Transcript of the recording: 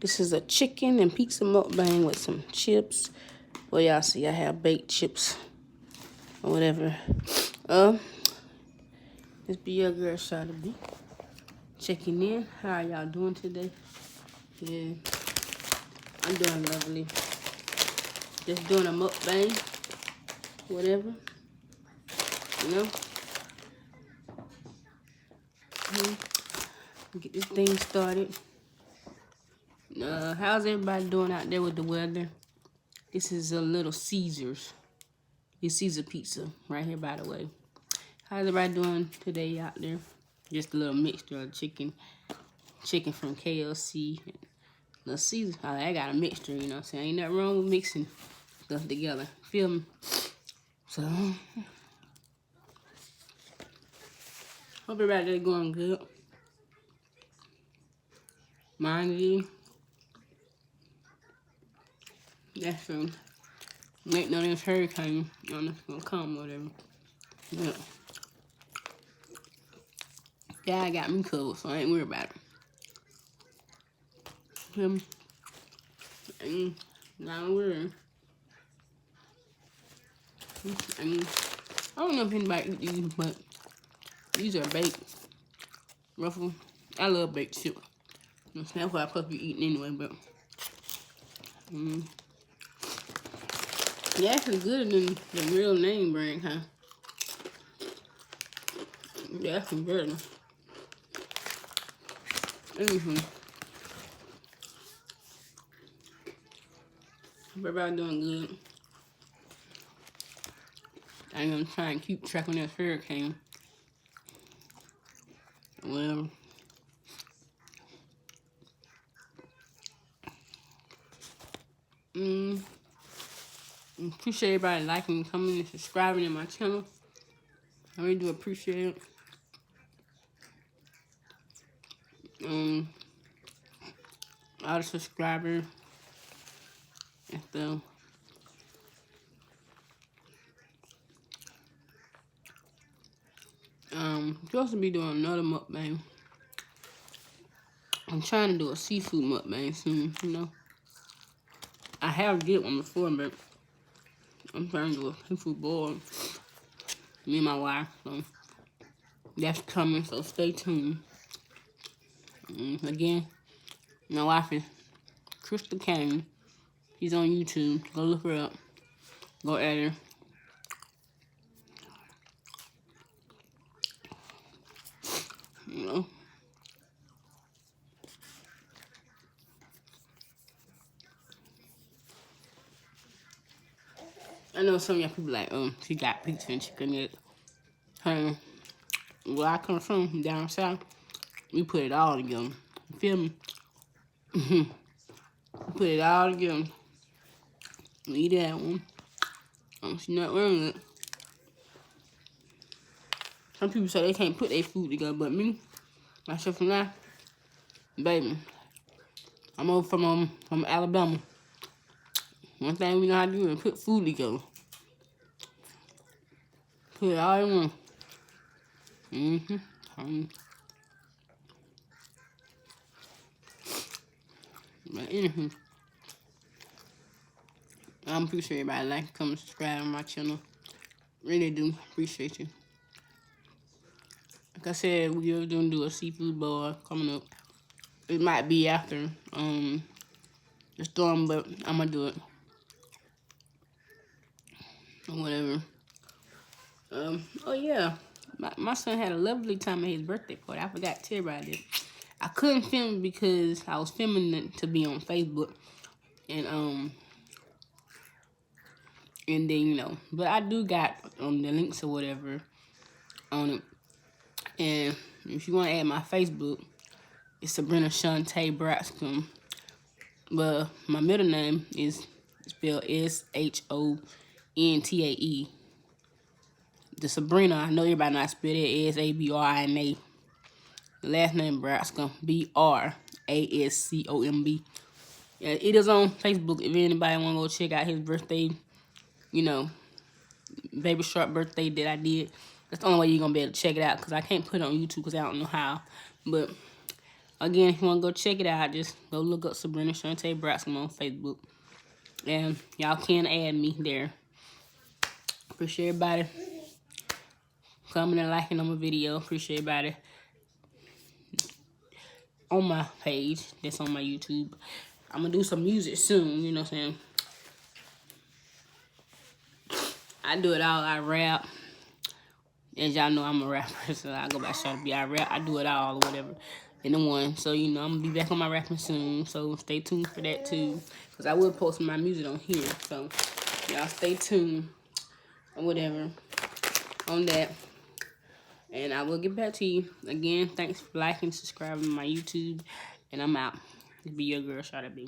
This is a chicken and pizza mukbang with some chips. Well, y'all see I have baked chips or whatever. This be your girl Shawty B. Checking in. How are y'all doing today? Yeah, I'm doing lovely. Just doing a mukbang, whatever. You know? Get this thing started. How's everybody doing out there with the weather? This is a Little Caesars. It's Caesar pizza right here, by the way. How's everybody doing today out there? Just a little mixture of chicken from KLC, and Little Caesar. I got a mixture, you know what I'm saying? Ain't nothing wrong with mixing stuff together. Feel me? So, hope everybody's going good. Mind you, that's true. Ain't no this hurricane on this gonna come or whatever. Yeah, I got me covered, so I ain't worried about it. Ain't not worried. I don't know if anybody eat these, but these are baked. Ruffles. I love baked chips. That's what I'm supposed to be eating anyway, but yeah, actually good than the real name brand, huh? Yeah, that's better. Everybody doing good. I'm gonna try and keep track on that hurricane. Well, appreciate everybody liking, coming, and subscribing to my channel. I really do appreciate it. All the subscribers and stuff. Supposed to be doing another mukbang. I'm trying to do a seafood mukbang soon, you know. I have did one before, but I'm trying to do a seafood boil. Me and my wife, so that's coming, so stay tuned. Again, my wife is Crystal Kane. She's on YouTube. Go look her up. Go at her. You know. I know some of y'all people like, she got pizza and chicken in it. Where I come from, down south, we put it all together. You feel me? We put it all together. We eat that one. She's not wearing it. Some people say they can't put their food together, but me, myself and I, baby, I'm over from Alabama. One thing we know how to do is put food together. Put it all in one. But anywho, I appreciate everybody like, comment, subscribe on my channel. Really do appreciate you. Like I said, we're gonna do a seafood boil coming up. It might be after the storm, but I'm gonna do it. Or whatever. Oh yeah, my son had a lovely time at his birthday party. I forgot to tell everybody this. I couldn't film because I was filming it to be on Facebook, and then you know, but I do got the links or whatever on it. And if you want to add my Facebook, it's Sabrina Shantae Braxton. But my middle name is spelled SHONTAE. The Sabrina, I know everybody not spell it SABRINA. The last name Braxton, BRASCOMB. Yeah, it is on Facebook if anybody want to go check out his birthday, you know, baby shark birthday that I did. That's the only way you're going to be able to check it out, because I can't put it on YouTube because I don't know how. But Again, if you want to go check it out, just go look up Sabrina Shantae Braxton on Facebook. And y'all can add me there. Appreciate everybody coming and liking on my video. Appreciate everybody on my page that's on my YouTube. I'm going to do some music soon, you know what I'm saying? I do it all. I rap. As y'all know, I'm a rapper, so I go by Shawty B. I rap, I do it all or whatever in the one. So, you know, I'm going to be back on my rapping soon. So, stay tuned for that, too. Because I will post my music on here. So, y'all stay tuned or whatever on that. And I will get back to you. Again, thanks for liking, subscribing to my YouTube. And I'm out. Be your girl, Shawty B.